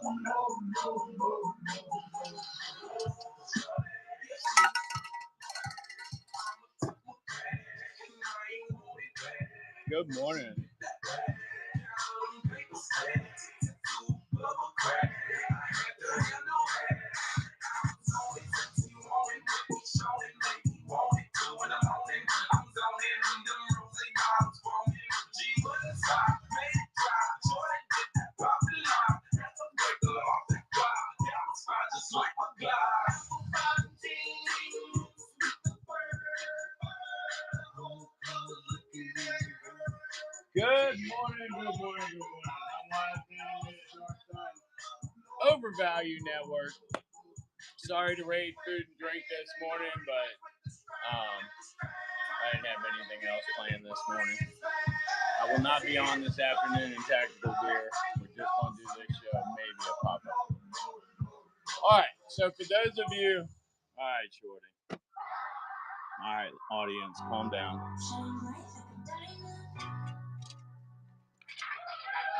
Good morning. Good morning. Overvalue Network. Sorry to raid food and drink this morning, but I didn't have anything else planned this morning. I will not be on this afternoon in Tactical Beer. We're just going to do this show, maybe a pop-up. All right, so for those of you, all right, Shorty. All right, audience, calm down.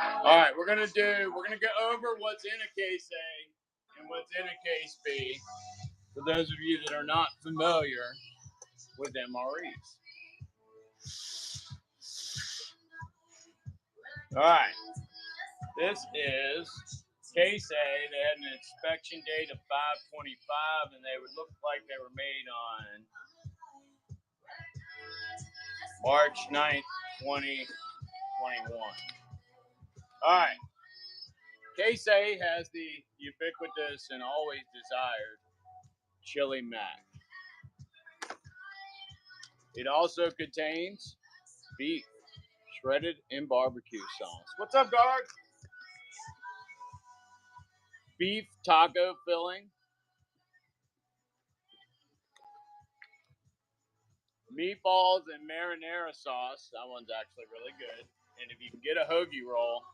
All right, we're gonna go over what's in a case A and what's in a case B. For those of you that are not familiar with MREs. All right, this is case A. They had an inspection date of 5/25, and they would look like they were made on March 9th, 2021. All right. Case A has the ubiquitous and always desired chili mac. It also contains beef shredded in barbecue sauce. What's up, guard? Beef taco filling. Meatballs and marinara sauce. That one's actually really good. And if you can get a hoagie roll,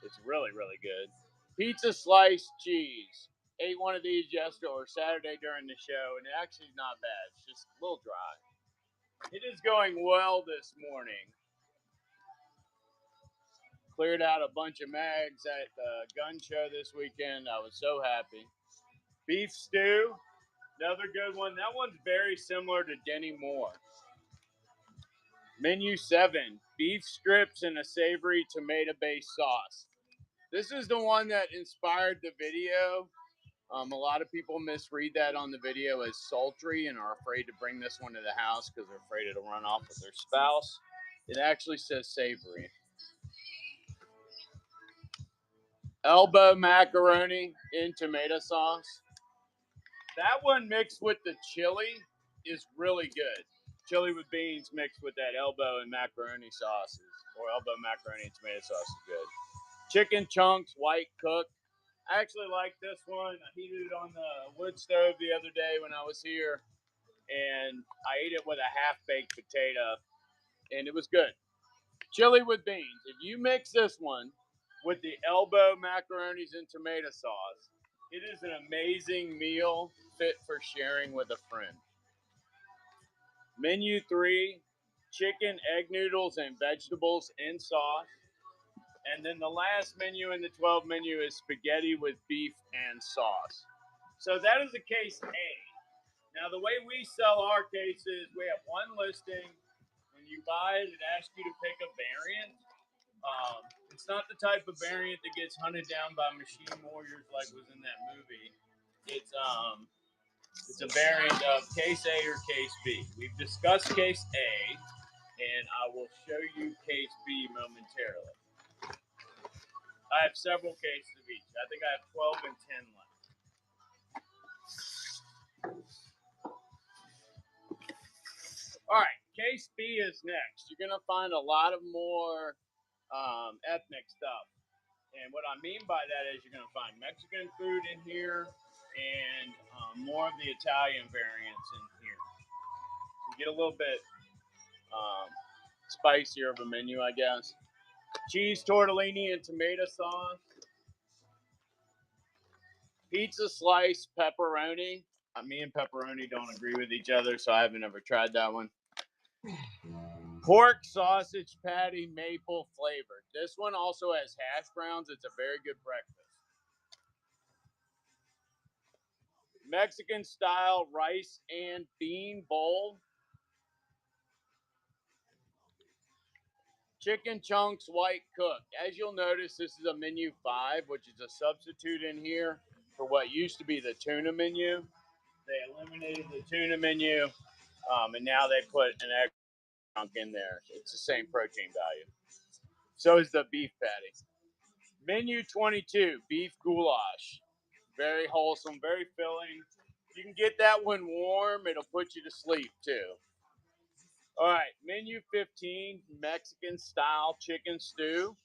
it's really, really good. Pizza sliced cheese. Ate one of these yesterday or Saturday during the show, and it actually is not bad. It's just a little dry. It is going well this morning. Cleared out a bunch of mags at the gun show this weekend. I was so happy. Beef stew, another good one. That one's very similar to Denny Moore. Menu 7, beef strips and a savory tomato-based sauce. This is the one that inspired the video. A lot of people misread that on the video as sultry and are afraid to bring this one to the house because they're afraid it'll run off with their spouse. It actually says savory. Elbow macaroni in tomato sauce. That one mixed with the chili is really good. Chili with beans mixed with that elbow and macaroni sauces, or elbow macaroni and tomato sauce is good. Chicken chunks, white cooked. I actually like this one. I heated it on the wood stove the other day when I was here, and I ate it with a half-baked potato, and it was good. Chili with beans. If you mix this one with the elbow macaronis and tomato sauce, it is an amazing meal fit for sharing with a friend. Menu 3, chicken, egg noodles, and vegetables in sauce. And then the last menu in the 12 menu is spaghetti with beef and sauce. So that is a case A. Now, the way we sell our cases, we have one listing. When you buy it, it asks you to pick a variant. It's not the type of variant that gets hunted down by machine warriors like was in that movie. It's a variant of case A or case B. We've discussed case A, and I will show you case B momentarily. I have several cases of each. I think I have 12 and 10 left. All right, case B is next. You're going to find a lot of more ethnic stuff. And what I mean by that is you're going to find Mexican food in here and more of the Italian variants in here. You get a little bit spicier of a menu, I guess. Cheese tortellini and tomato sauce. Pizza slice pepperoni. Me and pepperoni don't agree with each other, so I haven't ever tried that one. Pork sausage patty maple flavored. This one also has hash browns. It's a very good breakfast. Mexican style rice and bean bowl. Chicken chunks white cooked. As you'll notice, this is a menu 5, which is a substitute in here for what used to be the tuna menu. They eliminated the tuna menu, and now they put an extra chunk in there. It's the same protein value. So is the beef patty. Menu 22, beef goulash. Very wholesome, very filling. You can get that one warm. It'll put you to sleep, too. All right, menu 15, Mexican style chicken stew.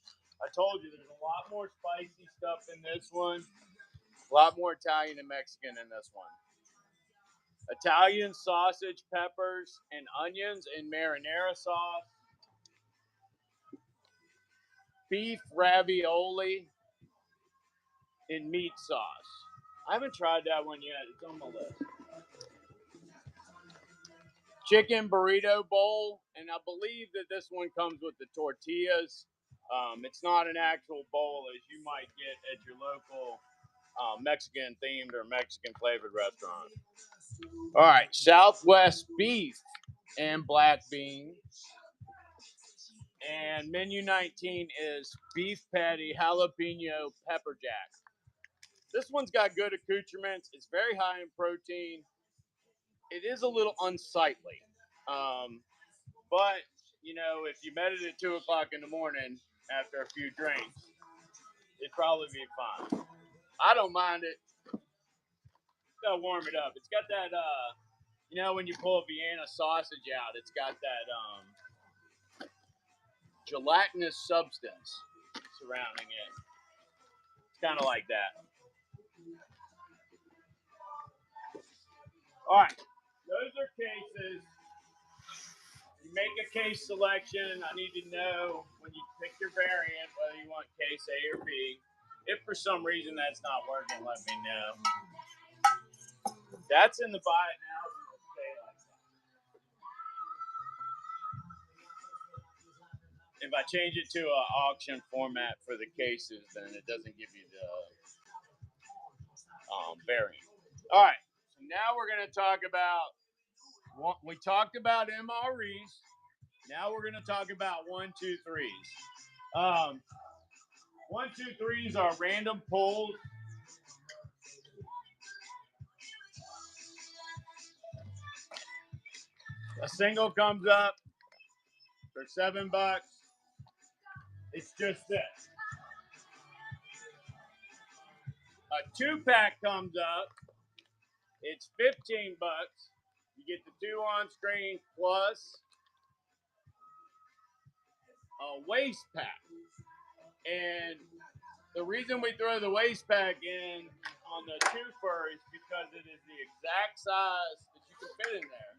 I told you there's a lot more spicy stuff in this one. A lot more Italian and Mexican in this one. Italian sausage, peppers, and onions in marinara sauce. Beef ravioli in meat sauce. I haven't tried that one yet. It's on my list. Chicken burrito bowl, and I believe that this one comes with the tortillas. It's not an actual bowl as you might get at your local Mexican themed or Mexican flavored restaurant. All right, Southwest beef and black beans. And menu 19 is beef patty jalapeno pepper jack. This one's got good accoutrements. It's very high in protein. It is a little unsightly. But, you know, if you met it at 2 o'clock in the morning after a few drinks, it'd probably be fine. I don't mind it. Gotta warm it up. It's got that, you know, when you pull a Vienna sausage out, it's got that gelatinous substance surrounding it. It's kind of like that. All right, those are cases. You make a case selection. I need to know when you pick your variant whether you want case A or B. If for some reason that's not working, let me know. That's in the buy it now. If I change it to an auction format for the cases, then it doesn't give you the variant. All right, so now we're going to talk about, we talked about MREs. Now we're going to talk about 1, 2, 3s. 1, 2, 3s are random pulls. A single comes up for $7. It's just this. A 2-pack comes up. It's $15. You get the 2 on screen plus a waist pack. And the reason we throw the waist pack in on the 2-fer is because it is the exact size that you can fit in there.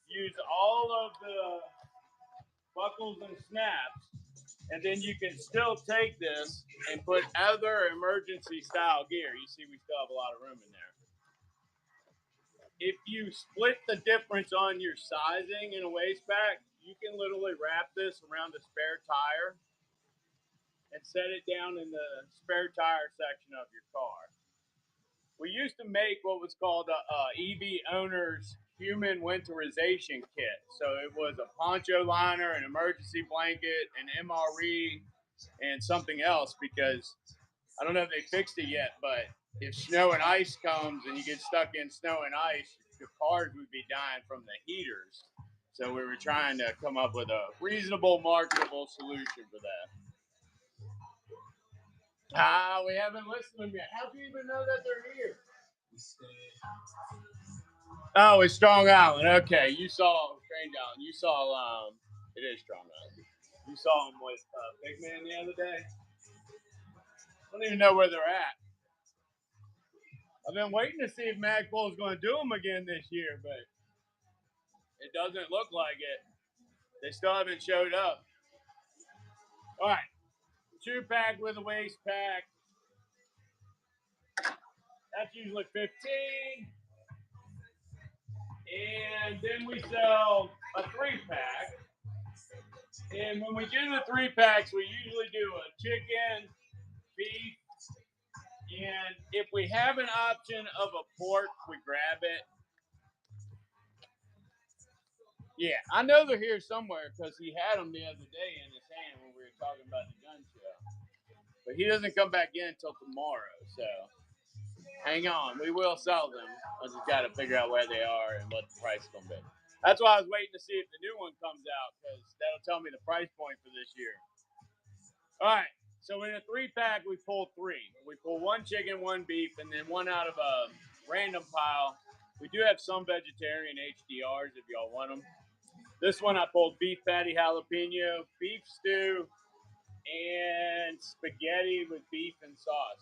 Use all of the buckles and snaps, and then you can still take this and put other emergency style gear. You see we still have a lot of room in there. If you split the difference on your sizing in a waist pack, you can literally wrap this around a spare tire and set it down in the spare tire section of your car. We used to make what was called a EV owner's human winterization kit. So it was a poncho liner, an emergency blanket, an MRE, and something else because I don't know if they fixed it yet, but if snow and ice comes and you get stuck in snow and ice, your cars would be dying from the heaters. So we were trying to come up with a reasonable, marketable solution for that. We haven't listened to them yet. How do you even know that they're here? Oh, it's Strong Island. Okay, you saw Strange Island. You saw it is Strong Island. You saw them with Big Man the other day. I don't even know where they're at. I've been waiting to see if Magpul is going to do them again this year, but it doesn't look like it. They still haven't showed up. All right, 2-pack with a waist pack. That's usually $15. And then we sell a 3-pack. And when we do the 3-packs, we usually do a chicken, beef, And if we have an option of a pork, we grab it. Yeah, I know they're here somewhere because he had them the other day in his hand when we were talking about the gun show. But he doesn't come back in until tomorrow, so hang on. We will sell them. I just got to figure out where they are and what the price is going to be. That's why I was waiting to see if the new one comes out because that'll tell me the price point for this year. All right. So in a 3-pack, we pull 3. We pull 1 chicken, 1 beef, and then 1 out of a random pile. We do have some vegetarian HDRs if y'all want them. This one I pulled beef patty jalapeno, beef stew, and spaghetti with beef and sauce.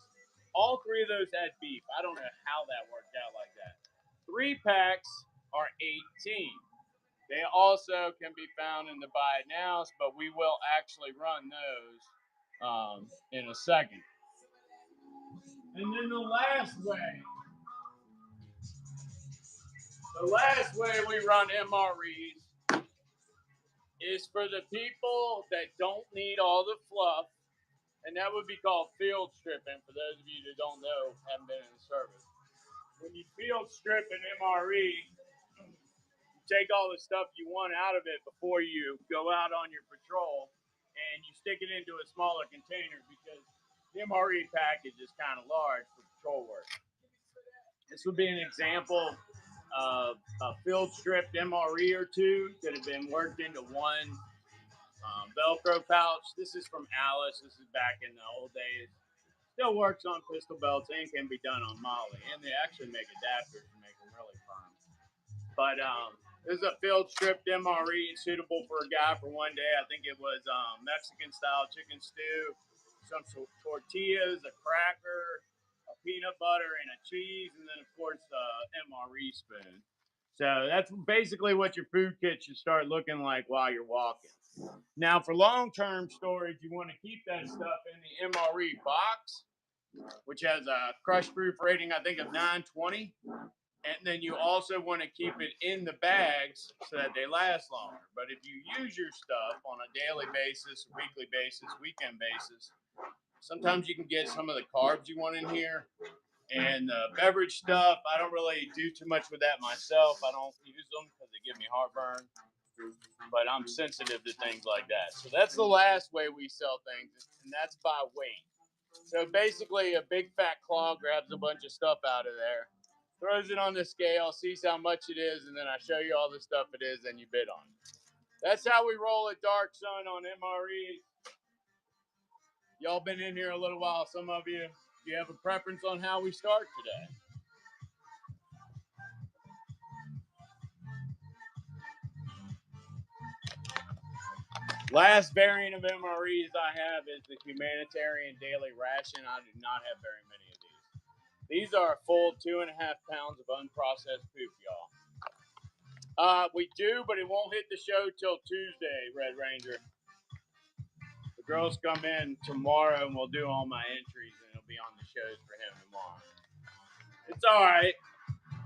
All 3 of those had beef. I don't know how that worked out like that. 3 packs are 18. They also can be found in the buy it nows, but we will actually run those in a second. And then the last way we run MREs is for the people that don't need all the fluff, and that would be called field stripping for those of you that don't know, haven't been in the service. When you field strip an MRE, you take all the stuff you want out of it before you go out on your patrol, and you stick it into a smaller container because the MRE package is kind of large for patrol work. This would be an example of a field stripped MRE or 2 that have been worked into one Velcro pouch. This is from Alice. This is back in the old days. Still works on pistol belts and can be done on Molly. And they actually make adapters to make them really firm. But this is a field stripped MRE suitable for a guy for one day. I think it was Mexican style chicken stew, some tortillas, a cracker, a peanut butter, and a cheese, and then of course MRE spoon. So that's basically what your food kit should start looking like while you're walking. Now, for long-term storage, you want to keep that stuff in the MRE box, which has a crush proof rating, I think, of 920. And then you also want to keep it in the bags so that they last longer. But if you use your stuff on a daily basis, weekly basis, weekend basis, sometimes you can get some of the carbs you want in here. And beverage stuff, I don't really do too much with that myself. I don't use them because they give me heartburn. But I'm sensitive to things like that. So that's the last way we sell things, and that's by weight. So basically, a big fat claw grabs a bunch of stuff out of there, throws it on the scale, sees how much it is, and then I show you all the stuff it is, and you bid on it. That's how we roll at Dark Sun on MREs. Y'all been in here a little while. Some of you, do you have a preference on how we start today? Last variant of MREs I have is the humanitarian daily ration. I do not have very many of these. These are a full 2.5 pounds of unprocessed poop, y'all. We do, but it won't hit the show till Tuesday, Red Ranger. The girls come in tomorrow, and we'll do all my entries, and it'll be on the shows for him tomorrow. It's all right.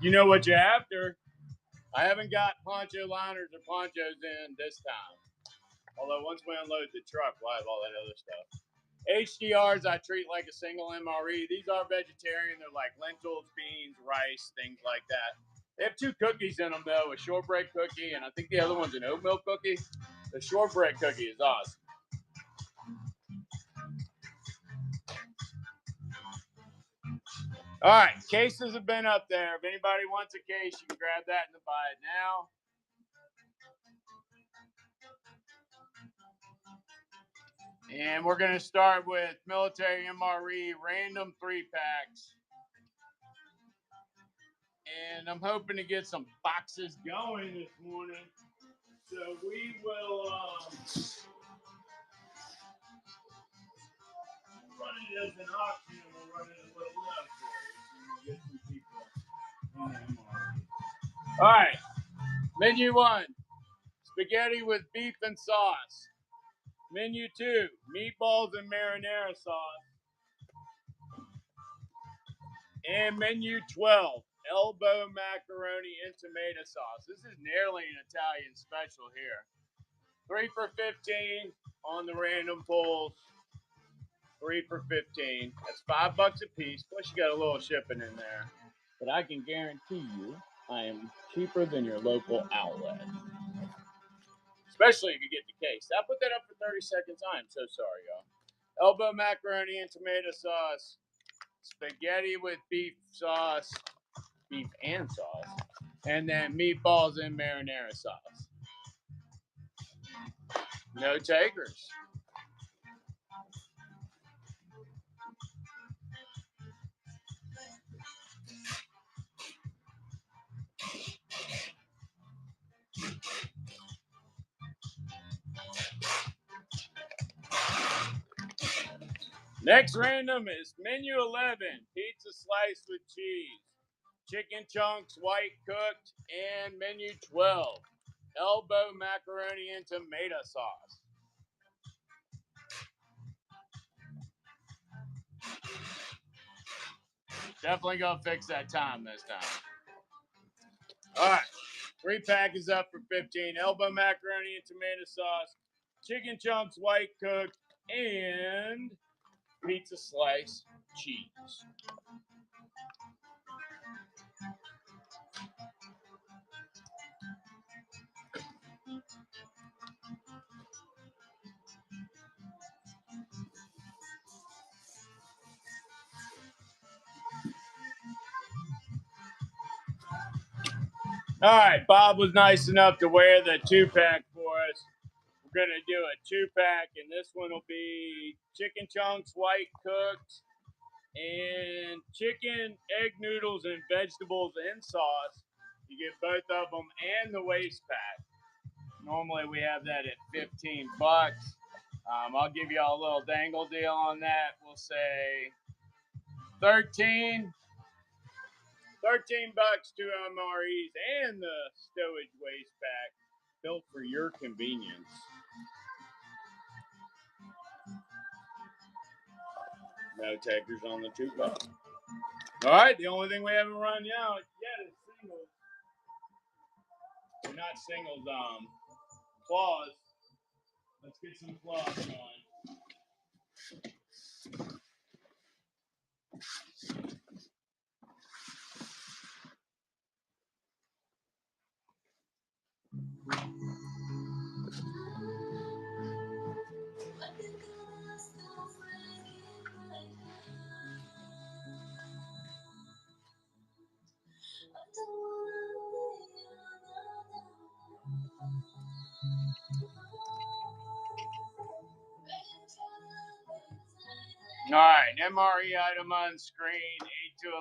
You know what you're after. I haven't got poncho liners or ponchos in this time. Although once we unload the truck, we'll have all that other stuff. HDRs I treat like a single MRE. These are vegetarian. They're like lentils, beans, rice, things like that. They have 2 cookies in them, though, a shortbread cookie, and I think the other one's an oatmeal cookie. The shortbread cookie is awesome. All right, cases have been up there. If anybody wants a case, you can grab that and buy it now. And we're going to start with military MRE random 3-packs. And I'm hoping to get some boxes going this morning. So we will run it as an auction, and we'll run it a little less for you. So we'll get some people on MRE. All right. Menu 1, spaghetti with beef and sauce. Menu 2, meatballs and marinara sauce. And menu 12, elbow macaroni and tomato sauce. This is nearly an Italian special here. 3 for $15 on the random pulls. 3 for $15. That's $5 a piece. Plus you got a little shipping in there. But I can guarantee you, I am cheaper than your local outlet. Especially if you get the case. I'll put that up for 30 seconds. I am so sorry, y'all. Elbow macaroni and tomato sauce. Spaghetti with beef sauce. Beef and sauce. And then meatballs and marinara sauce. No takers. Next random is menu 11, pizza slice with cheese, chicken chunks white cooked, and menu 12, elbow macaroni and tomato sauce. Definitely gonna fix that time this time. All right, 3-pack is up for 15, elbow macaroni and tomato sauce, chicken chunks white cooked, and pizza slice cheese. All right, Bob was nice enough to wear the 2-pack for us. We're going to do a 2-pack, and this one will be chicken chunks white cooked and chicken, egg noodles, and vegetables and sauce. You get both of them and the waist pack. Normally we have that at $15. I'll give you all a little dangle deal on that. We'll say 13 bucks, 2 MREs, and the stowage waist pack built for your convenience. No takers on the 2-pack. All right, the only thing we haven't run out yet is singles. They're not singles, claws. Let's get some claws going. All right, MRE item on screen, 8 to 11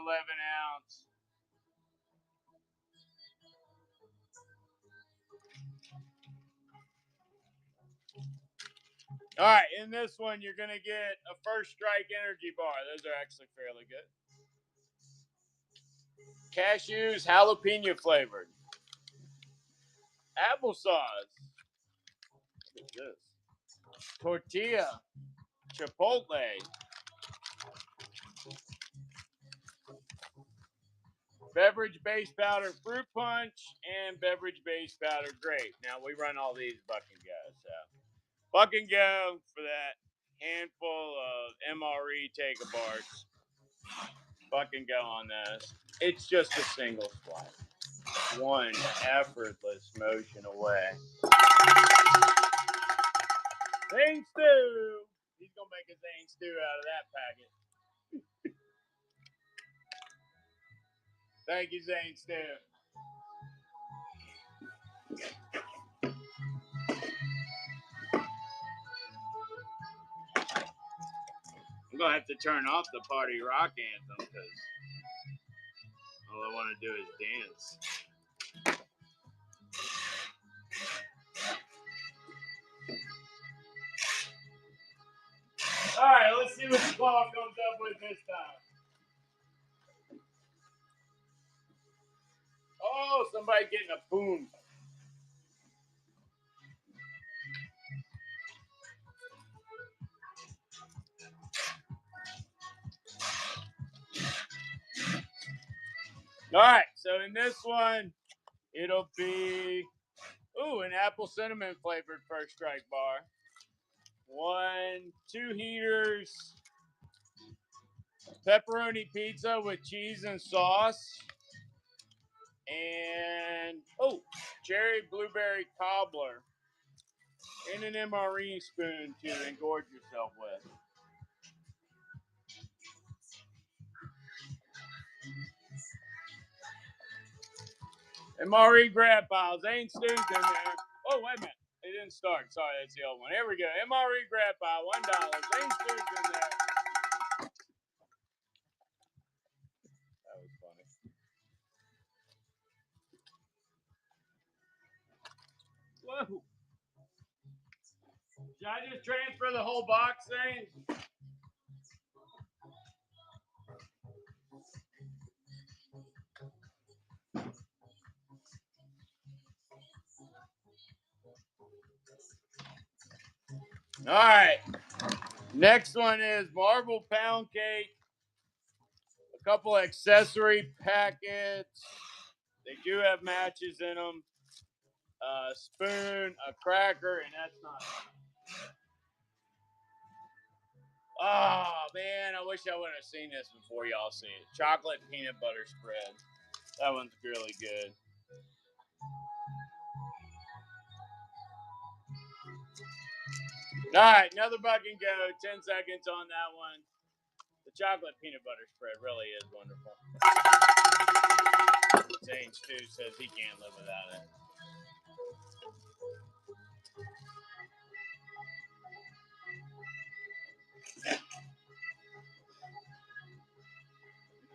ounce. All right, in this one, you're going to get a First Strike energy bar. Those are actually fairly good. Cashews, jalapeno flavored. Applesauce. What is this? Tortilla. Chipotle. Beverage base powder fruit punch and beverage base powder grape. Now, we run all these Buck and Go. So, Buck and Go for that handful of MRE take-a-barts. Buck and Go on this. It's just a single swipe. One effortless motion away. Zane Stew. He's going to make a Zane Stew out of that packet. Thank you, Zane Stew. I'm going to have to turn off the party rock anthem because all I want to do is dance. All right, let's see what the claw comes up with this time. Oh, somebody getting a boom. All right, so in this one, it'll be, an apple cinnamon flavored First Strike bar. 2 heaters, pepperoni pizza with cheese and sauce. And, cherry blueberry cobbler in an MRE spoon to engorge yourself with. MRE grab piles. Ain't Stews in there. Oh, wait a minute. It didn't start. Sorry, that's the old one. Here we go. MRE grab pile, $1. Ain't Stews in there. That was funny. Whoa. Should I just transfer the whole box thing? All right. Next one is marble pound cake. A couple accessory packets. They do have matches in them. A spoon, a cracker, and that's not enough. Oh, man, I wish I would have seen this before y'all see it. Chocolate peanut butter spread. That one's really good. All right, another buck and go. 10 seconds on that one. The chocolate peanut butter spread really is wonderful. Zane Stu says he can't live without it.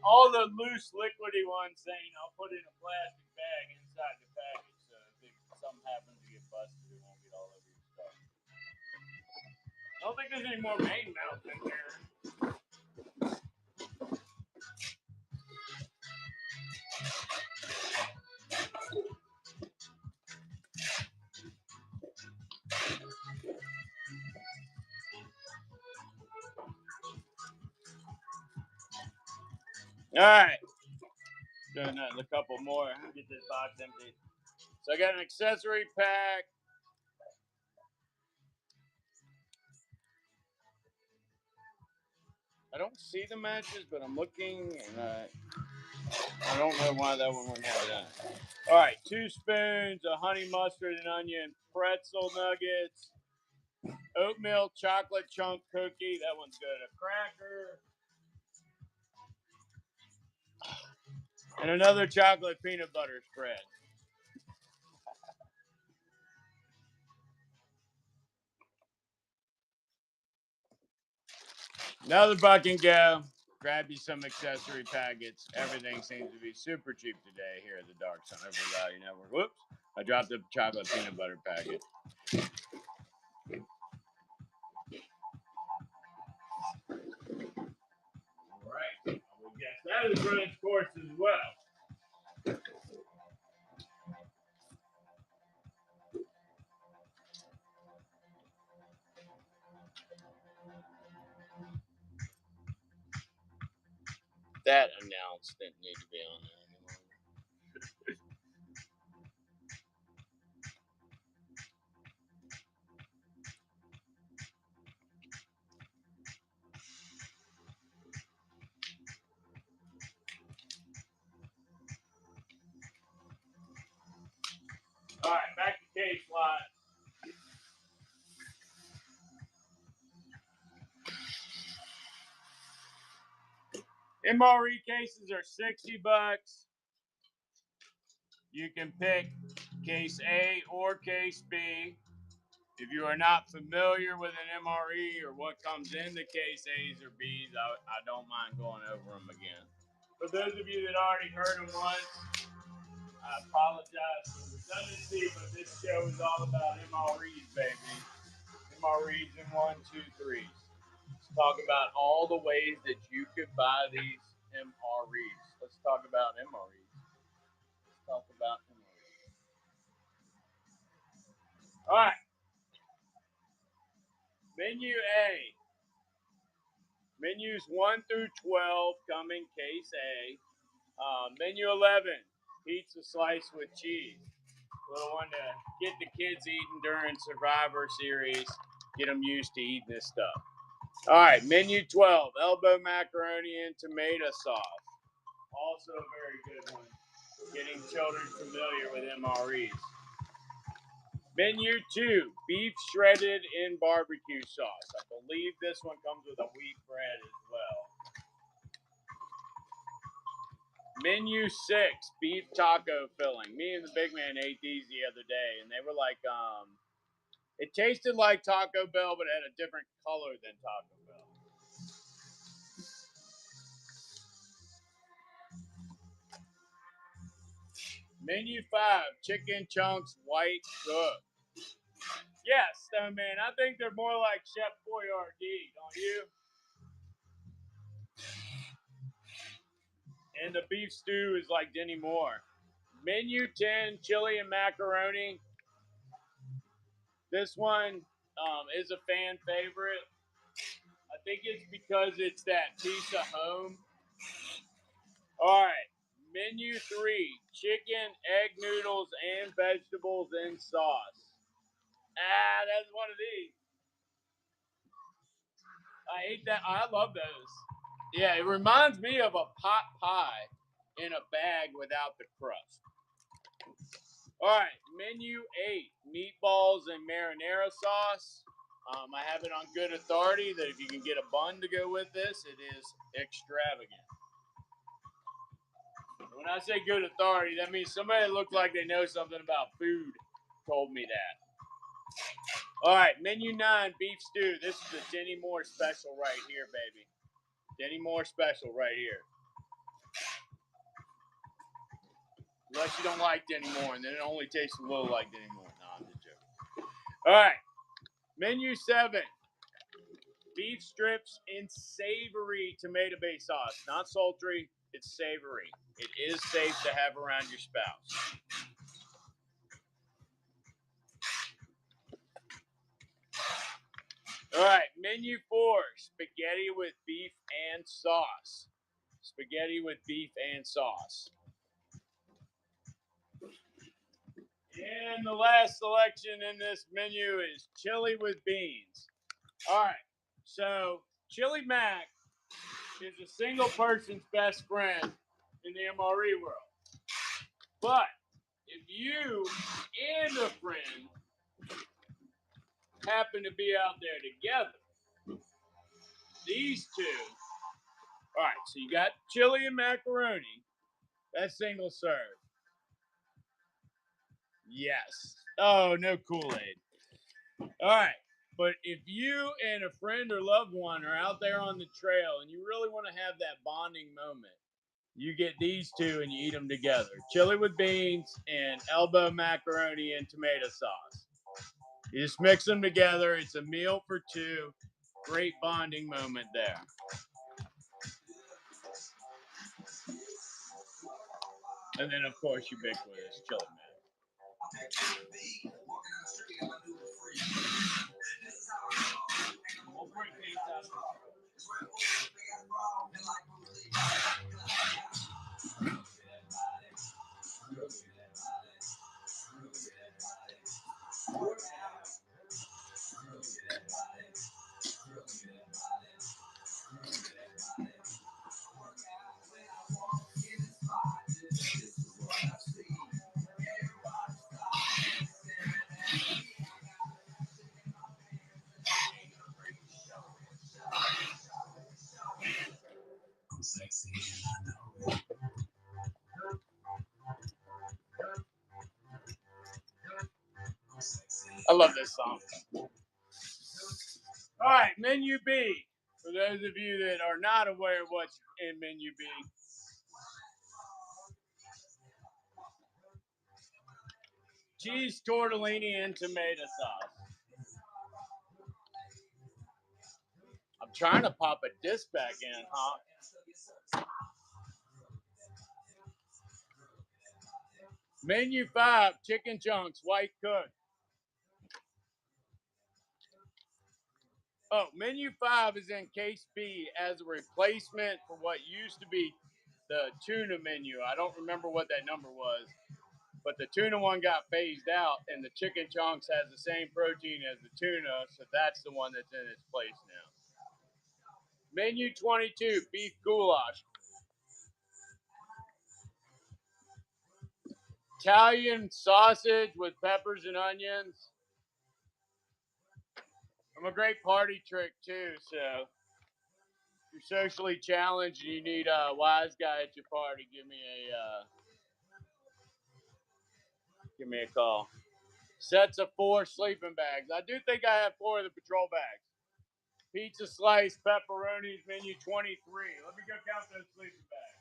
All the loose, liquidy ones, Zane, I'll put in a plastic bag inside the package so if something happens to get busted, it won't get all over your stuff. I don't think there's any more main mouth in there. All right. Doing that in a couple more. Get this box empty. So I got an accessory pack. I don't see the matches, but I'm looking, and I don't know why that one wouldn't have that. All right, 2 spoons of honey mustard and onion pretzel nuggets. Oatmeal chocolate chunk cookie. That one's good. A cracker. And another chocolate peanut butter spread. Another buck and go. Grab you some accessory packets. Everything seems to be super cheap today here at the Dark Sun Over Value Network. Whoops. I dropped the chocolate peanut butter packet. All right. Well, we guess that has run its course as well. That announced didn't need to be on there anymore. All right, back to case lot. MRE cases are $60. You can pick case A or case B. If you are not familiar with an MRE or what comes into case A's or B's, I don't mind going over them again. For those of you that already heard them once, I apologize for the redundancy, but this show is all about MREs, baby. MREs in 1, 2, 3s. Let's talk about all the ways that you could buy these MREs. Let's talk about MREs. Let's talk about MREs. All right. Menu A. Menus 1 through 12 come in case A. Menu 11, pizza slice with cheese. Little one to get the kids eating during Survivor Series. Get them used to eating this stuff. All right, menu 12, elbow macaroni and tomato sauce. Also a very good one. Getting children familiar with MREs. Menu 2, beef shredded in barbecue sauce. I believe this one comes with a wheat bread as well. Menu 6, beef taco filling. Me and the big man ate these the other day, and they were like, it tasted like Taco Bell, but it had a different color than Taco Bell. Menu 5, chicken chunks white cooked. Yes, Stoneman, I think they're more like Chef Boyardee, don't you? And the beef stew is like Denny Moore. Menu 10, chili and macaroni. This one is a fan favorite. I think it's because it's that piece of home. All right. Menu 3, chicken, egg noodles, and vegetables in sauce. That's one of these. I ate that. I love those. Yeah, it reminds me of a pot pie in a bag without the crust. All right, menu 8, meatballs and marinara sauce. I have it on good authority that if you can get a bun to go with this, it is extravagant. When I say good authority, that means somebody that looks like they know something about food told me that. All right, menu 9, beef stew. This is the Denny Moore special right here, baby. Denny Moore special right here. Unless you don't like Denny Moore, and then it only tastes a little like Denny Moore. No, I'm just joking. All right, menu 7, beef strips in savory tomato-based sauce. Not sultry, it's savory. It is safe to have around your spouse. All right, menu 4, spaghetti with beef and sauce. Spaghetti with beef and sauce. And the last selection in this menu is chili with beans. All right, so Chili Mac is a single person's best friend in the MRE world. But if you and a friend happen to be out there together, these two. All right, so you got chili and macaroni. That's single serve. Yes. Oh, no Kool-Aid. All right. But if you and a friend or loved one are out there on the trail and you really want to have that bonding moment, you get these two and you eat them together. Chili with beans and elbow macaroni and tomato sauce. You just mix them together. It's a meal for two. Great bonding moment there. And then, of course, ubiquitous Chili Mac. I love this song. All right, menu B. For those of you that are not aware of what's in menu B, cheese tortellini and tomato sauce. I'm trying to pop a disc back in, huh? Menu 5, chicken chunks, white cooked. Oh, menu 5 is in case B as a replacement for what used to be the tuna menu. I don't remember what that number was, but the tuna one got phased out, and the chicken chunks has the same protein as the tuna, so that's the one that's in its place now. Menu 22, beef goulash. Italian sausage with peppers and onions. I'm a great party trick too, so if you're socially challenged and you need a wise guy at your party, give me a call. Sets of 4 sleeping bags. I do think I have 4 of the patrol bags. Pizza slice, pepperonis, menu 23. Let me go count those sleeping bags.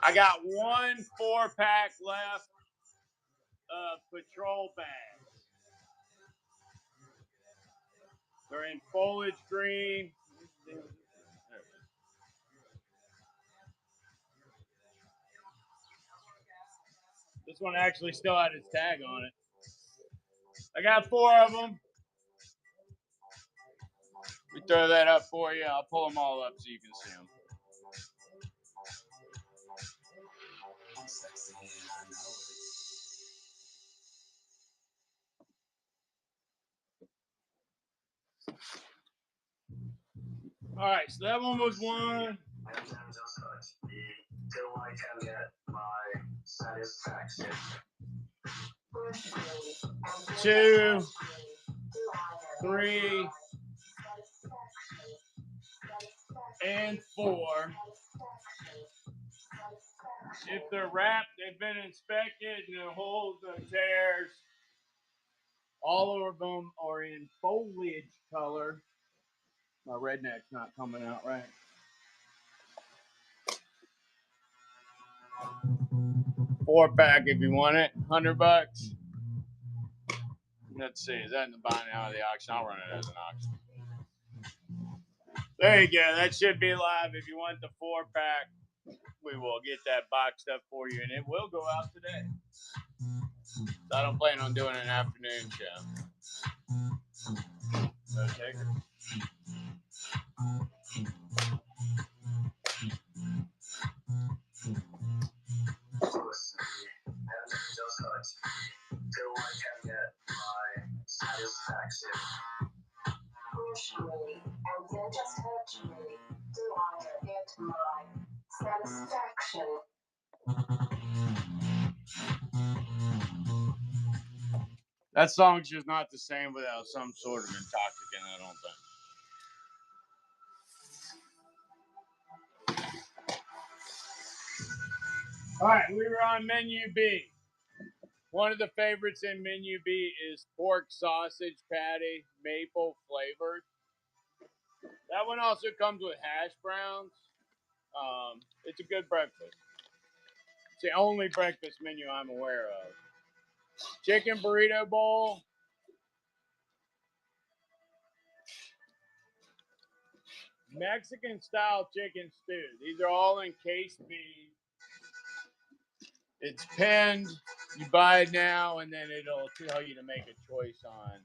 I got 1 4-pack left of patrol bags. They're in foliage green. This one actually still had its tag on it. I got 4 of them. Let me throw that up for you. I'll pull them all up so you can see them. All right, so that one was 1. Till I can get my satisfaction. 2, 3, and 4. If they're wrapped, they've been inspected, no holes, no tears. All of them are in foliage color. My redneck's not coming out right. Four-pack if you want it, $100. Let's see, is that in the buying out of the auction? I'll run it as an auction. There you go. That should be live. If you want the 4-pack, we will get that boxed up for you, and it will go out today. So I don't plan on doing an afternoon show. No taker. Till I can get my satisfaction. Personally, and then just virtually, do I get my satisfaction? That song's just not the same without some sort of intoxicant, I don't think. All right, we were on menu B. One of the favorites in menu B is pork sausage patty, maple flavored. That one also comes with hash browns. It's a good breakfast. It's the only breakfast menu I'm aware of. Chicken burrito bowl. Mexican style chicken stew. These are all in case B. It's pinned. You buy it now, and then it'll tell you to make a choice on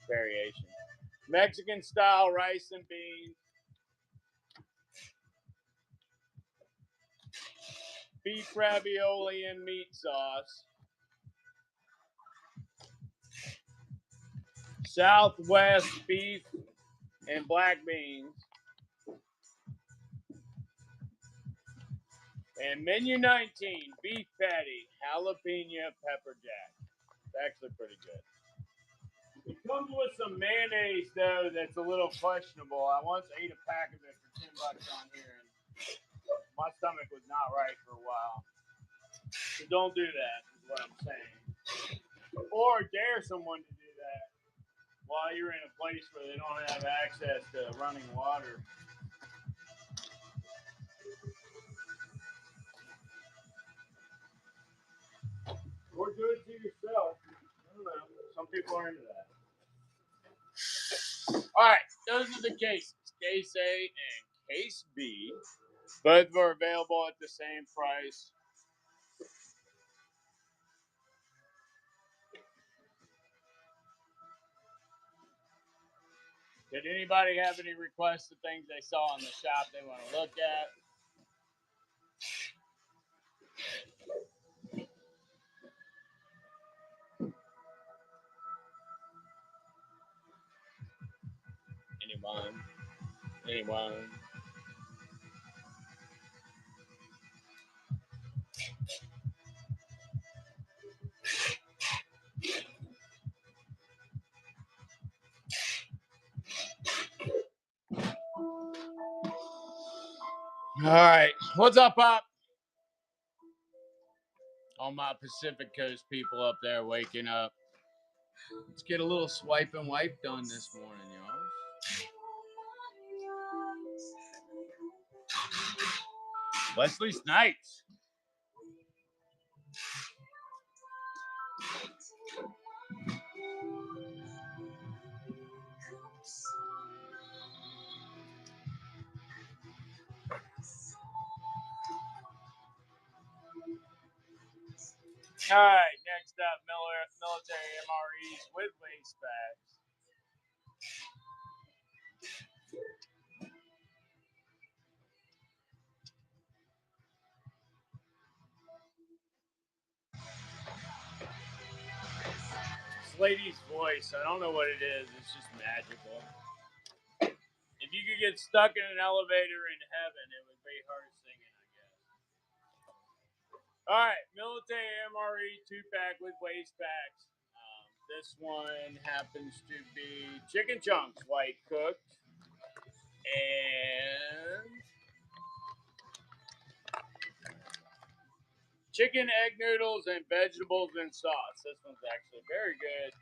variation. Mexican style rice and beans. Beef ravioli and meat sauce. Southwest beef and black beans. And menu 19, beef patty, jalapeno pepper jack. It's actually pretty good. It comes with some mayonnaise, though, that's a little questionable. I once ate a pack of it for $10 on here, and my stomach was not right for a while. So don't do that, is what I'm saying. Or dare someone to do that while you're in a place where they don't have access to running water. Or do it to yourself. I don't know. Some people are into that. All right, those are the cases. Case A and Case B. Both are available at the same price. Did anybody have any requests of things they saw in the shop they want to look at? fun. Anyway. All right. What's up, Pop? All my Pacific Coast people up there waking up. Let's get a little swipe and wipe done this morning, y'all. Wesley Snipes. All right, next up, military MREs with waist bags. This lady's voice, I don't know what it is. It's just magical. If you could get stuck in an elevator in heaven, it would be her singing, I guess. All right, military MRE 2-pack with waist packs. This one happens to be chicken chunks, white cooked, and chicken egg noodles and vegetables and sauce. This one's actually very good.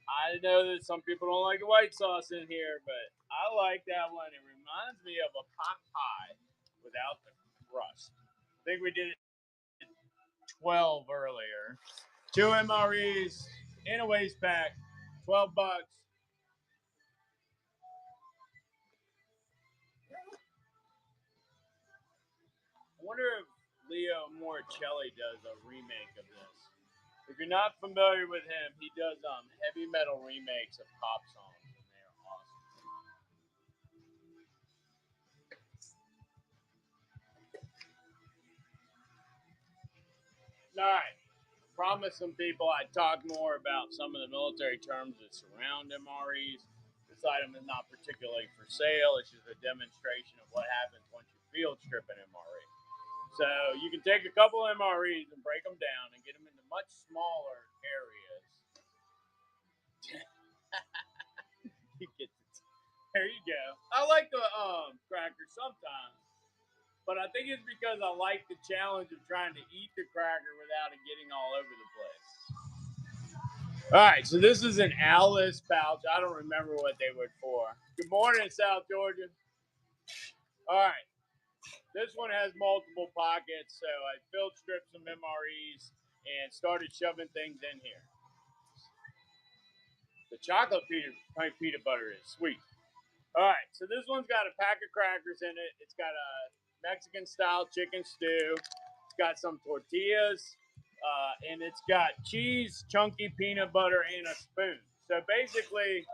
I know that some people don't like the white sauce in here, but I like that one. It reminds me of a pot pie without the crust. I think we did it 12 earlier. 2 MREs in a waist pack, $12. I wonder if Leo Moricelli does a remake of this. If you're not familiar with him, he does heavy metal remakes of pop songs, and they are awesome. All right. Promised some people I'd talk more about some of the military terms that surround MREs. This item is not particularly for sale. It's just a demonstration of what happens once you field strip an MRE. So you can take a couple MREs and break them down and get them into much smaller areas. There you go. I like the cracker sometimes, but I think it's because I like the challenge of trying to eat the cracker without it getting all over the place. All right, so this is an Alice pouch. I don't remember what they were for. Good morning, South Georgia. All right, this one has multiple pockets, so I filled strips some MREs and started shoving things in here. The chocolate peanut butter is sweet. All right, so this one's got a pack of crackers in it. It's got a Mexican-style chicken stew. It's got some tortillas, and it's got cheese, chunky peanut butter, and a spoon. So basically,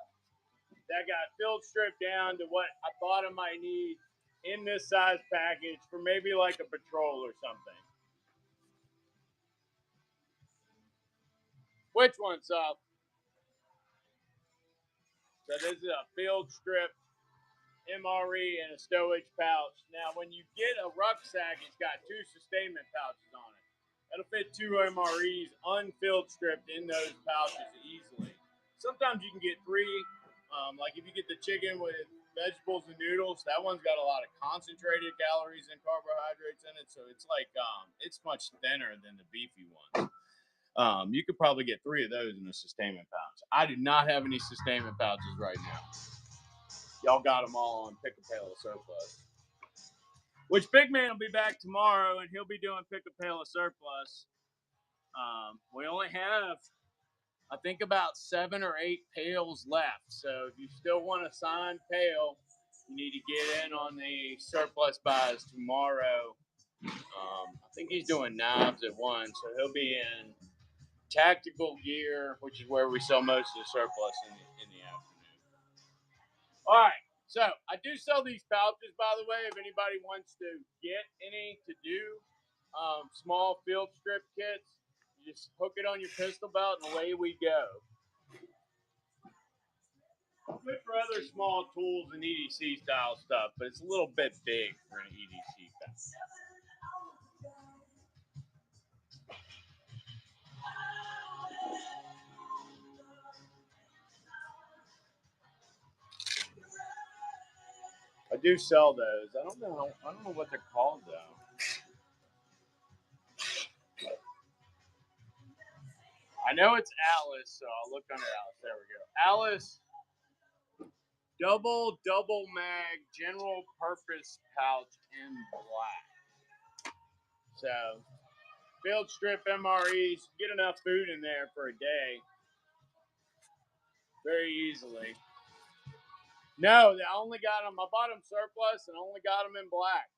that got filled stripped down to what I thought I might need in this size package for maybe like a patrol or something. Which one, Sal? So this is a field strip MRE and a stowage pouch. Now, when you get a rucksack, it's got 2 sustainment pouches on it. That'll fit 2 MREs unfilled stripped in those pouches easily. Sometimes you can get 3. Like if you get the chicken with vegetables and noodles, that one's got a lot of concentrated calories and carbohydrates in it, so it's like it's much thinner than the beefy one. You could probably get 3 of those in a sustainment pouch. I do not have any sustainment pouches right now. Y'all got them all on Pick a Pail of Surplus. Which Big Man will be back tomorrow, and he'll be doing Pick a Pail of Surplus. We only have, I think, about 7 or 8 pails left. So if you still want a signed pail, you need to get in on the surplus buys tomorrow. I think he's doing knives at 1, so he'll be in tactical gear, which is where we sell most of the surplus in the afternoon. All right. So I do sell these pouches, by the way, if anybody wants to get any to do small field strip kits. You just hook it on your pistol belt and away we go. Good for other small tools and EDC style stuff, but it's a little bit big for an EDC fence. I do sell those. I don't know what they're called though. I know it's Alice, so I'll look under Alice. There we go. Alice double mag general purpose pouch in black. So field strip MREs, get enough food in there for a day very easily. No, I only got them. I bought them surplus and only got them in black.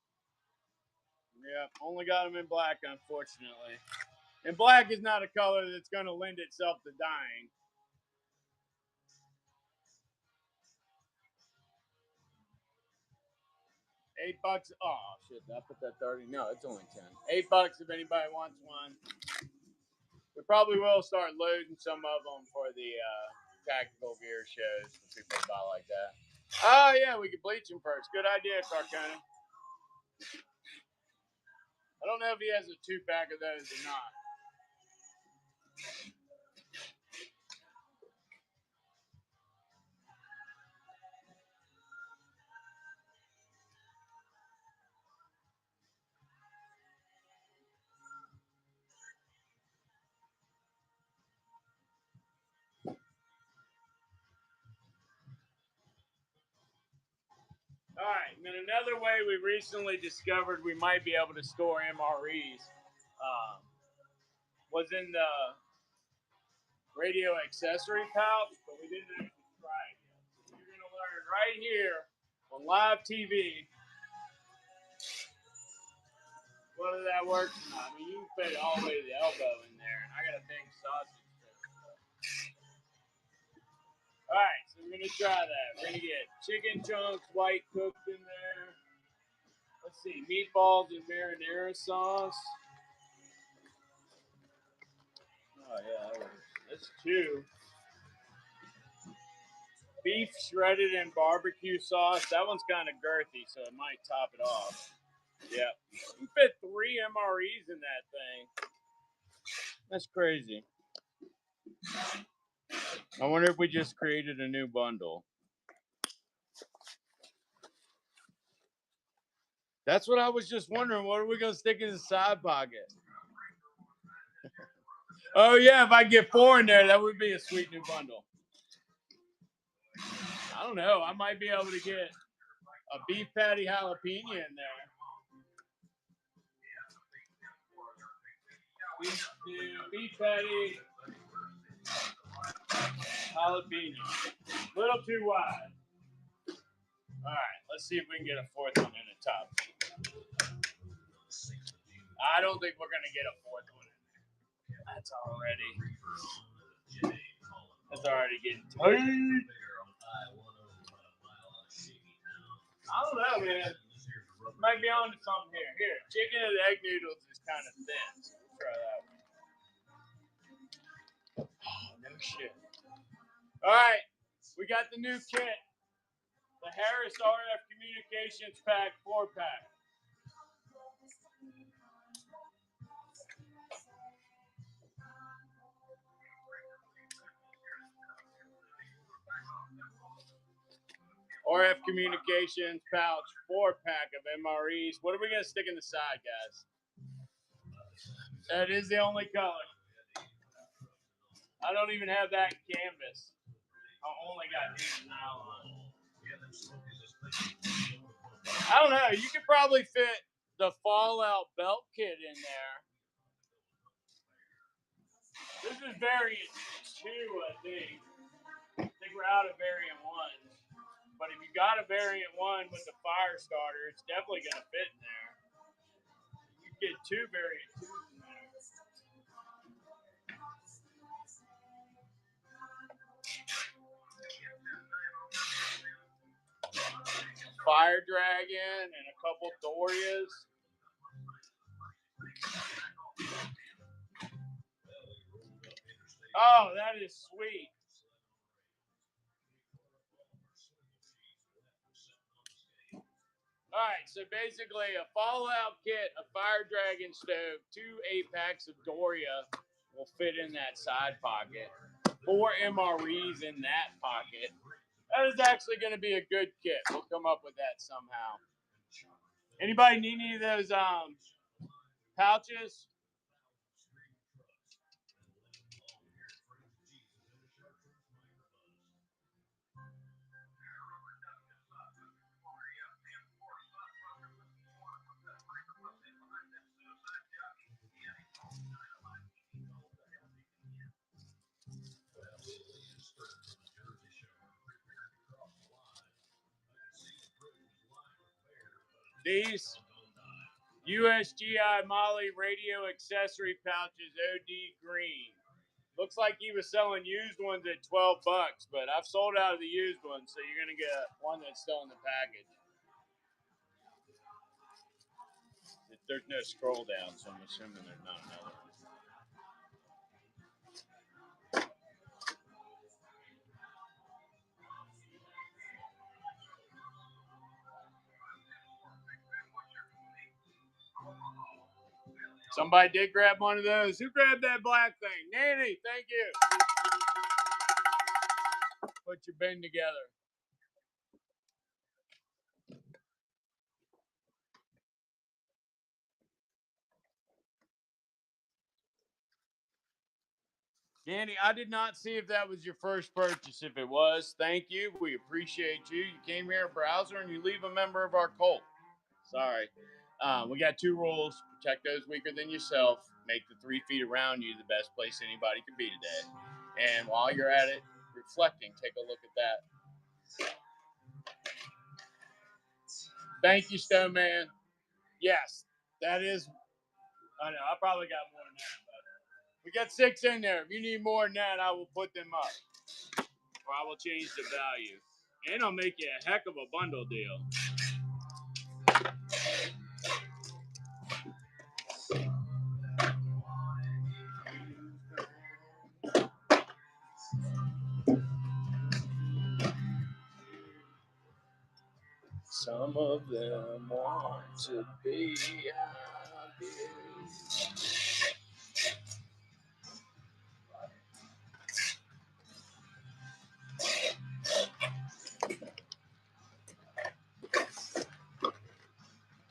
Yeah, only got them in black, unfortunately. And black is not a color that's going to lend itself to dyeing. $8. Oh shit! Did I put that 30? No, it's only 10. $8 if anybody wants one. We probably will start loading some of them for the tactical gear shows for people to buy like that. Oh yeah, we could bleach them first. Good idea, Carcona. I don't know if he has a 2-pack of those or not. All right, and then another way we recently discovered we might be able to store MREs was in the radio accessory pouch, but we didn't actually try it yet. So you're going to learn right here on live TV whether that works or not. I mean, you can fit it all the way to the elbow in there, and I got a big sausage. All right, so we're going to try that. We're going to get chicken chunks, white cooked in there. Let's see, meatballs and marinara sauce. Oh, yeah, that's 2. Beef shredded in barbecue sauce. That one's kind of girthy, so it might top it off. Yeah. You fit 3 MREs in that thing. That's crazy. I wonder if we just created a new bundle. That's what I was just wondering. What are we going to stick in the side pocket? Oh, yeah, if I get 4 in there, that would be a sweet new bundle. I don't know. I might be able to get a beef patty jalapeno in there. Beef patty jalapeno. Little too wide. All right, let's see if we can get a 4th one in the top. I don't think we're going to get a 4th one in there. That's already getting tight. I don't know, man. Might be on to something here. Here, chicken and egg noodles is kind of thin. So we'll try that one. Oh, no shit. All right, we got the new kit. The Harris RF Communications Pack 4-pack. RF Communications pouch 4-pack of MREs. What are we going to stick in the side, guys? That is the only color. I don't even have that canvas. I only got nylon. I don't know. You could probably fit the Fallout belt kit in there. This is variant 2, I think. I think we're out of variant 1. But if you got a variant 1 with the fire starter, it's definitely going to fit in there. You get 2 variant 2s in there. Fire Dragon and a couple Dorias. Oh, that is sweet. All right, so basically a Fallout kit, a Fire Dragon stove, 2 8-packs of Doria will fit in that side pocket. 4 MREs in that pocket. That is actually going to be a good kit. We'll come up with that somehow. Anybody need any of those pouches? These USGI Molly radio accessory pouches, OD green. Looks like he was selling used ones at $12, but I've sold out of the used ones, so you're gonna get one that's still in the package. There's no scroll down, so I'm assuming there's not another one. Somebody did grab one of those. Who grabbed that black thing? Nanny, thank you. Put your bin together. Danny, I did not see if that was your first purchase. If it was, thank you. We appreciate you. You came here, browser, and you leave a member of our cult. Sorry. We got 2 rules. Protect those weaker than yourself. Make the 3 feet around you the best place anybody can be today. And while you're at it, reflecting, take a look at that. Thank you, Stone Man. Yes, that is. I know. I probably got more than that. But we got 6 in there. If you need more than that, I will put them up. Or I will change the value. And I'll make you a heck of a bundle deal. Some of them want to be happy.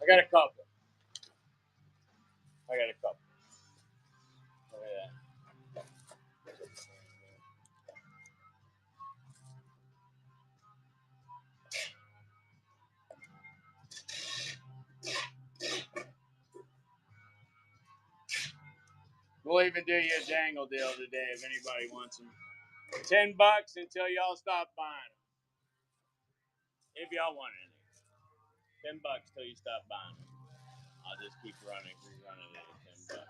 I got a couple. Look at that. We'll even do you a dangle deal today if anybody wants them. $10 until y'all stop buying them. If y'all want any. $10 till you stop buying them. I'll just keep rerunning it at $10.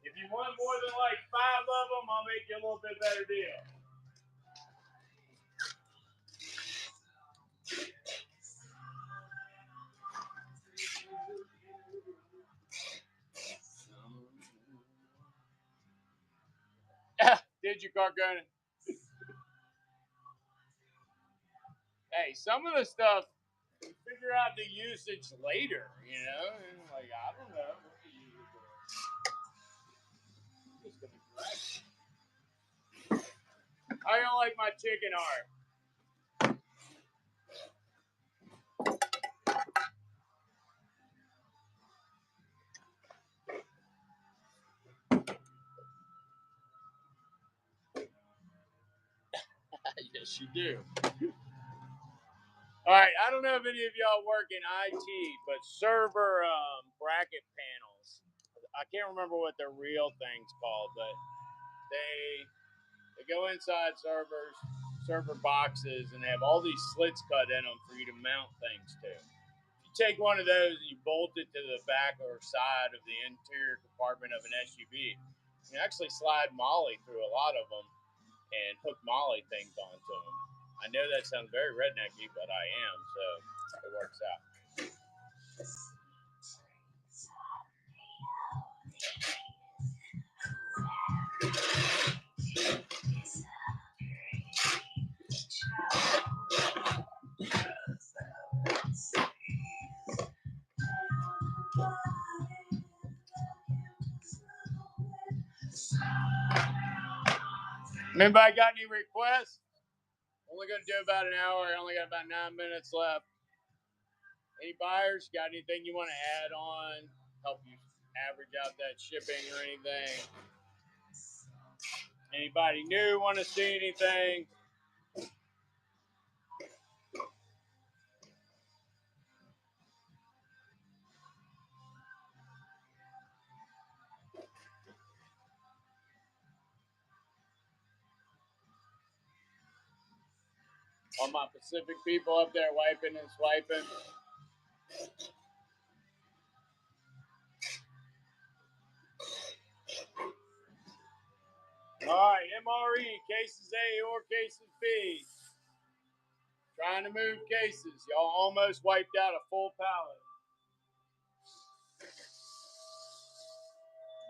If you want more than like 5 of them, I'll make you a little bit better deal. Did you, Carcone? Hey, some of the stuff, you figure out the usage later, you know? And like, I don't know what to use it for. I'm just gonna grab it. How y'all like my chicken heart? Yes, you do. All right, I don't know if any of y'all work in IT, but server bracket panels. I can't remember what the real thing's called, but they go inside server boxes, and they have all these slits cut in them for you to mount things to. If you take one of those and you bolt it to the back or side of the interior compartment of an SUV, you can actually slide Molly through a lot of them and hook Molly things onto them. I know that sounds very rednecky, but I am, so it works out. Anybody got any requests? Only going to do about an hour. I only got about 9 minutes left. Any buyers? Got anything you want to add on? Help you average out that shipping or anything? Anybody new want to see anything? All my Pacific people up there wiping and swiping. All right, MRE, cases A or cases B. Trying to move cases. Y'all almost wiped out a full pallet.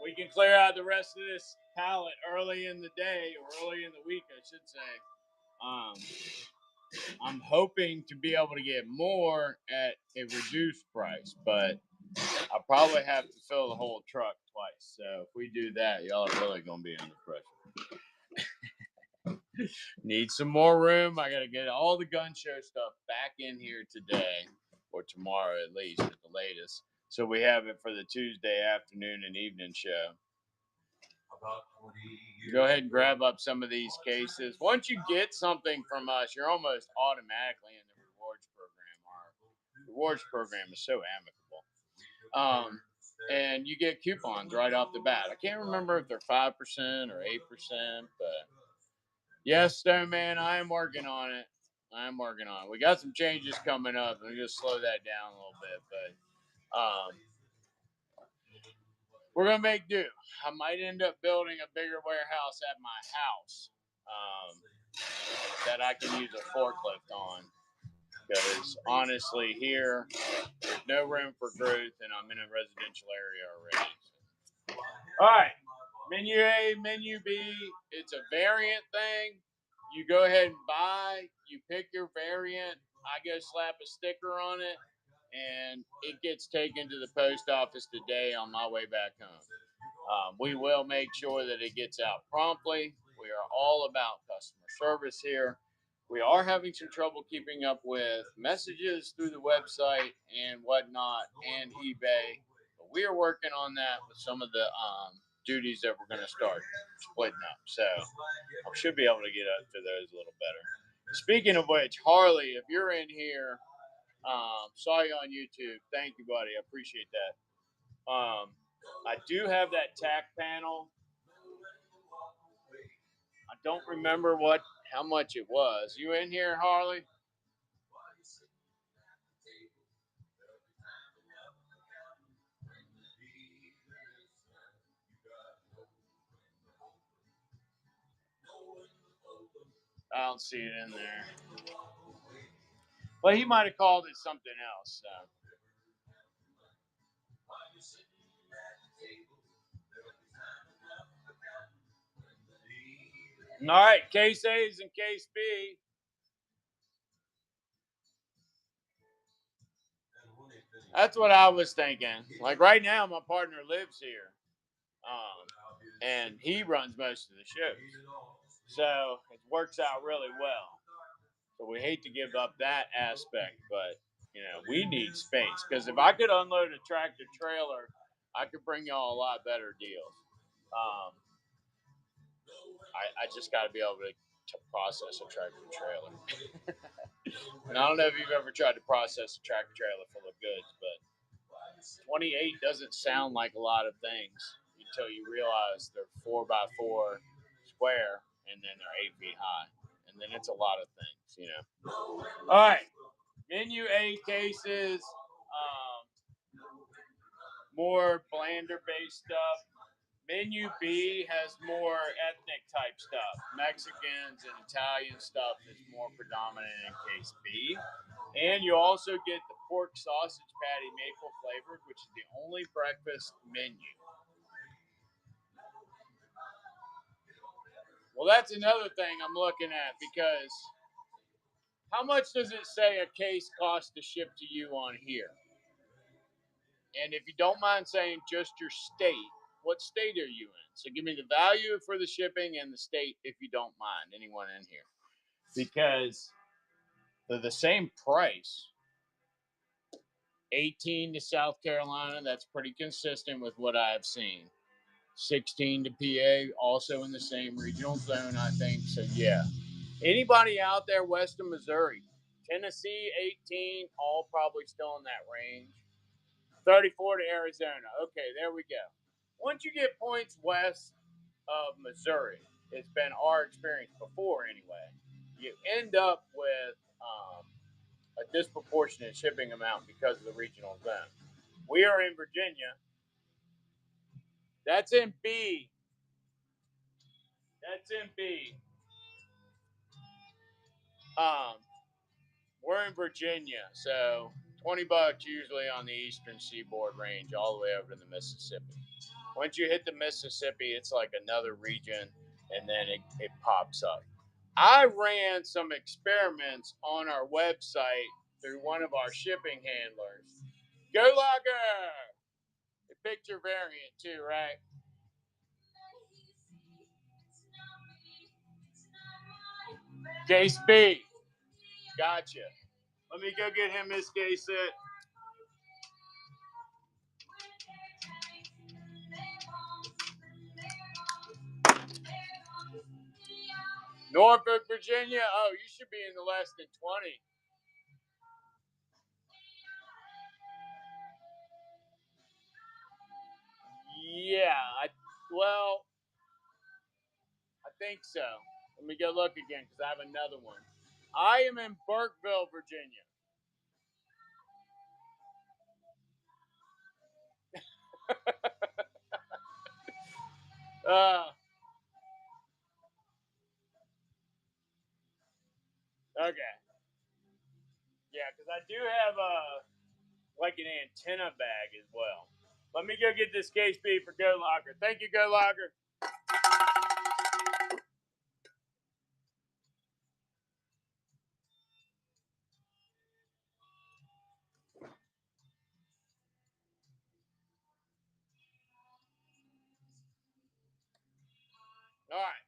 We can clear out the rest of this pallet early in the day, or early in the week, I should say. I'm hoping to be able to get more at a reduced price, but I'll probably have to fill the whole truck twice. So if we do that, y'all are really going to be under pressure. Need some more room. I got to get all the gun show stuff back in here today, or tomorrow at least at the latest, so we have it for the Tuesday afternoon and evening show. Go ahead and grab up some of these cases. Once you get something from us, you're almost automatically in the rewards program. Our rewards program is so amicable. And you get coupons right off the bat. I can't remember if they're 5% or 8%, but yes, Stone Man, I am working on it. We got some changes coming up. Let me just slow that down a little bit, but we're gonna make do. I might end up building a bigger warehouse at my house that I can use a forklift on. Because honestly, here there's no room for growth, and I'm in a residential area already. So. All right, menu A, menu B. It's a variant thing. You go ahead and buy. You pick your variant. I go slap a sticker on it, and it gets taken to the post office today on my way back home. We will make sure that it gets out promptly. We are all about customer service here. We are having some trouble keeping up with messages through the website and whatnot and eBay. But we are working on that with some of the duties that we're going to start splitting up. So I should be able to get up to those a little better. Speaking of which, Harley, if you're in here, saw you on YouTube. Thank you, buddy. I appreciate that. I do have that tack panel. I don't remember how much it was. You in here, Harley? I don't see it in there. Well, he might have called it something else. So. All right, case A's and case B. That's what I was thinking. Like right now, my partner lives here, and he runs most of the shows, so it works out really well. So we hate to give up that aspect, but we need space, because if I could unload a tractor trailer, I could bring y'all a lot better deals. I just got to be able to process a tractor trailer. And I don't know if you've ever tried to process a tractor trailer full of goods, but 28 doesn't sound like a lot of things until you realize they're 4x4 square, and then they're 8 feet high, and then it's a lot of things, All right, menu A cases, more Blander-based stuff. Menu B has more ethnic type stuff. Mexicans and Italian stuff is more predominant in case B. And you also get the pork sausage patty maple flavored, which is the only breakfast menu. Well, that's another thing I'm looking at, because how much does it say a case costs to ship to you on here? And if you don't mind saying just your state, what state are you in? So give me the value for the shipping and the state if you don't mind, anyone in here. Because they're the same price. 18 to South Carolina, that's pretty consistent with what I've seen. 16 to PA, also in the same regional zone, I think. So, yeah. Anybody out there west of Missouri? Tennessee, 18, all probably still in that range. 34 to Arizona. Okay, there we go. Once you get points west of Missouri, it's been our experience before anyway, you end up with a disproportionate shipping amount because of the regional zone. We are in Virginia. That's in B. That's in B. We're in Virginia, so $20 usually on the eastern seaboard range, all the way over to the Mississippi. Once you hit the Mississippi, it's like another region, and then it pops up. I ran some experiments on our website through one of our shipping handlers. Go Logger! The picture variant too, right? Case B. Gotcha. Let me go get him his case set. Norfolk, Virginia. Oh, you should be in the less than 20. Yeah, I think so. Let me go look again because I have another one. I am in Burkeville, Virginia. Okay. Yeah, because I do have like an antenna bag as well. Let me go get this case B for Go Locker. Thank you, Go Locker. All right.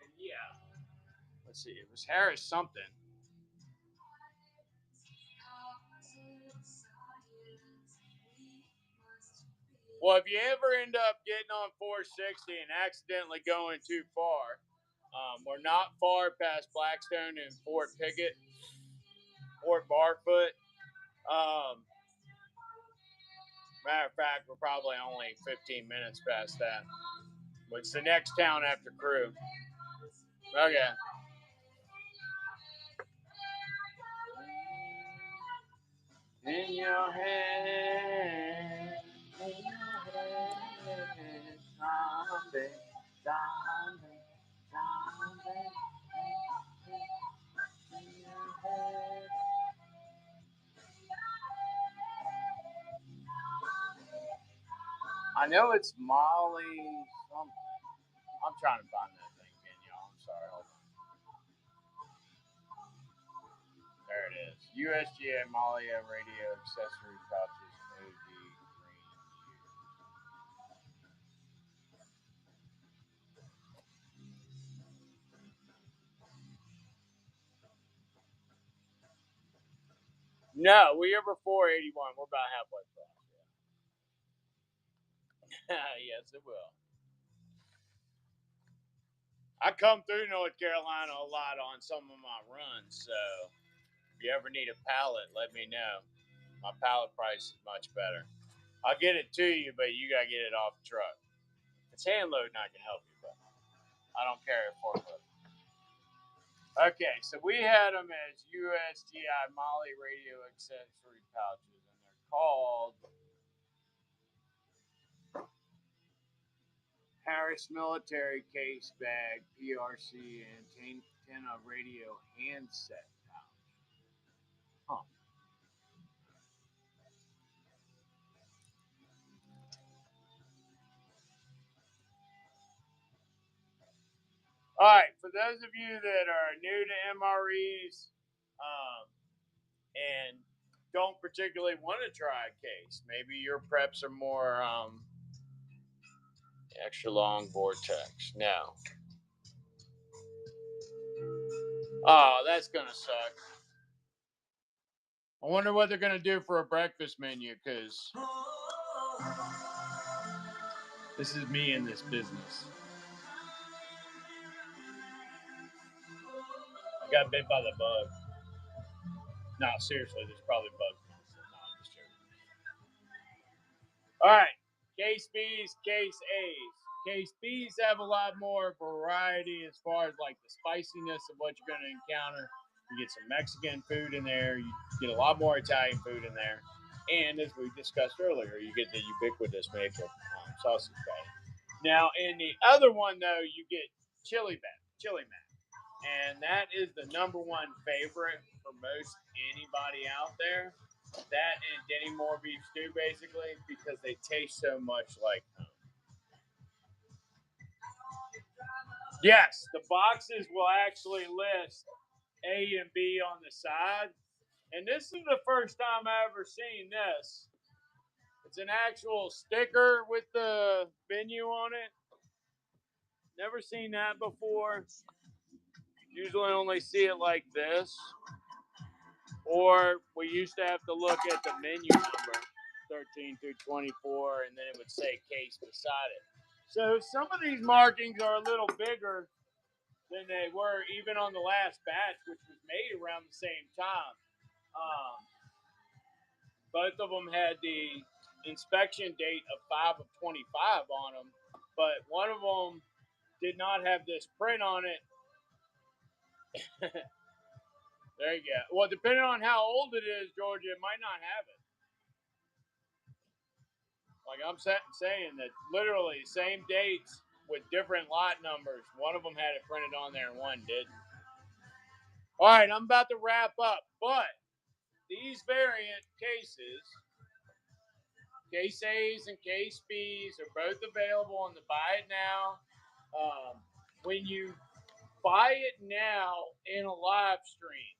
And yeah. Let's see. It was Harris something. Well, if you ever end up getting on 460 and accidentally going too far, we're not far past Blackstone and Fort Pickett, Fort Barfoot. Matter of fact, we're probably only 15 minutes past that. What's the next town after Crew? Okay. In your head, zombie, zombie, zombie. I know it's Molly something. I'm trying to find that thing again, y'all. I'm sorry. Hold on. There it is. USGA Malia radio accessory pouches OG green. No, we are before 81. We're about halfway across. Yeah. Yes, it will. I come through North Carolina a lot on some of my runs, so if you ever need a pallet, let me know. My pallet price is much better. I'll get it to you, but you gotta get it off the truck. If it's hand loading, I can help you, but I don't carry a forklift. Okay, so we had them as USGI Molly radio accessory pouches, and they're called Harris Military Case Bag PRC Antenna Radio Handset Pouch. Huh. All right, for those of you that are new to MREs and don't particularly want to try a case. Maybe your preps are more extra long vortex. No. Oh, that's gonna suck. I wonder what they're gonna do for a breakfast menu, because this is me in this business. I got bit by the bug. No, seriously, there's probably bugs in this. No, I'm just joking. All right, case B's, case A's. Case B's have a lot more variety as far as like the spiciness of what you're going to encounter. You get some Mexican food in there. You get a lot more Italian food in there. And as we discussed earlier, you get the ubiquitous maple sausage patty. Now, in the other one, though, you get chili mac. And that is the number one favorite for most anybody out there. That and Denny Moore beef stew, basically, because they taste so much like home. Yes, the boxes will actually list A and B on the side. And this is the first time I've ever seen this. It's an actual sticker with the menu on it. Never seen that before. Usually only see it like this. Or we used to have to look at the menu number, 13 through 24, and then it would say case beside it. So some of these markings are a little bigger than they were even on the last batch, which was made around the same time. Both of them had the inspection date of 5 of 25 on them, but one of them did not have this print on it. There you go. Well, depending on how old it is, Georgia, it might not have it. Like I'm saying that literally same dates with different lot numbers. One of them had it printed on there and one didn't. All right, I'm about to wrap up, but these variant cases, case A's and case B's, are both available on the Buy It Now. When you buy it now in a live stream,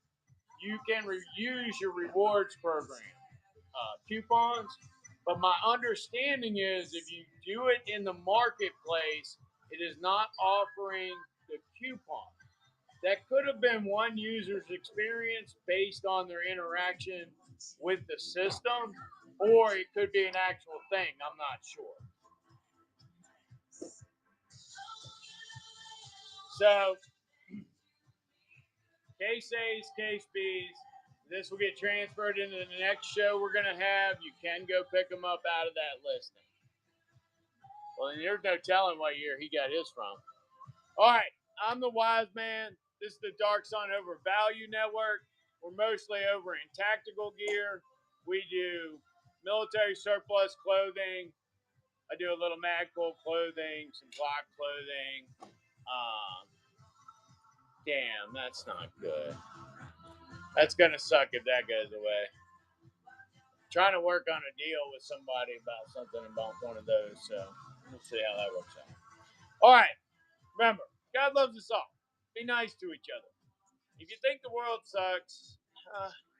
you can use your rewards program coupons. But my understanding is if you do it in the marketplace, it is not offering the coupon. That could have been one user's experience based on their interaction with the system, or it could be an actual thing. I'm not sure. So, case A's, case B's. This will get transferred into the next show we're going to have. You can go pick them up out of that listing. Well, and there's no telling what year he got his from. All right, I'm the Wise Man. This is the Dark Sun Over Value Network. We're mostly over in tactical gear. We do military surplus clothing. I do a little Magpul clothing, some Glock clothing. Damn, that's not good. That's going to suck if that goes away. Trying to work on a deal with somebody about something about one of those, so we'll see how that works out. All right, remember, God loves us all. Be nice to each other. If you think the world sucks,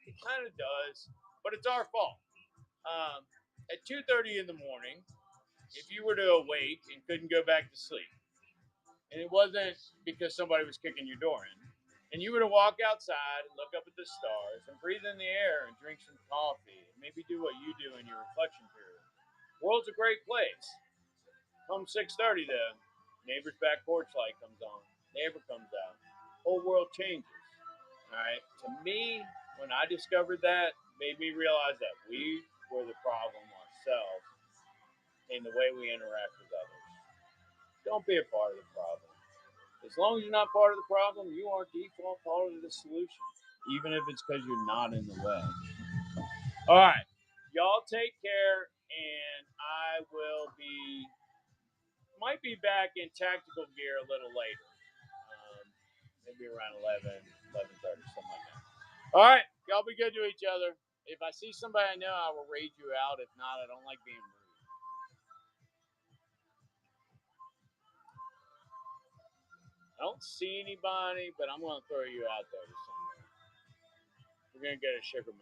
it kind of does, but it's our fault. At 2:30 in the morning, if you were to awake and couldn't go back to sleep, and it wasn't because somebody was kicking your door in, and you were to walk outside and look up at the stars and breathe in the air and drink some coffee and maybe do what you do in your reflection period. The world's a great place. Come 6:30 though, neighbor's back porch light comes on, neighbor comes out, whole world changes. All right. To me, when I discovered that, made me realize that we were the problem ourselves in the way we interact with others. Don't be a part of the problem. As long as you're not part of the problem, you are default part of the solution, even if it's because you're not in the way. All right. Y'all take care, and I might be back in tactical gear a little later. Maybe around 11:30, something like that. All right. Y'all be good to each other. If I see somebody I know, I will raid you out. If not, I don't like being rude. I don't see anybody, but I'm going to throw you out there to somewhere. We're going to get a sugar mom.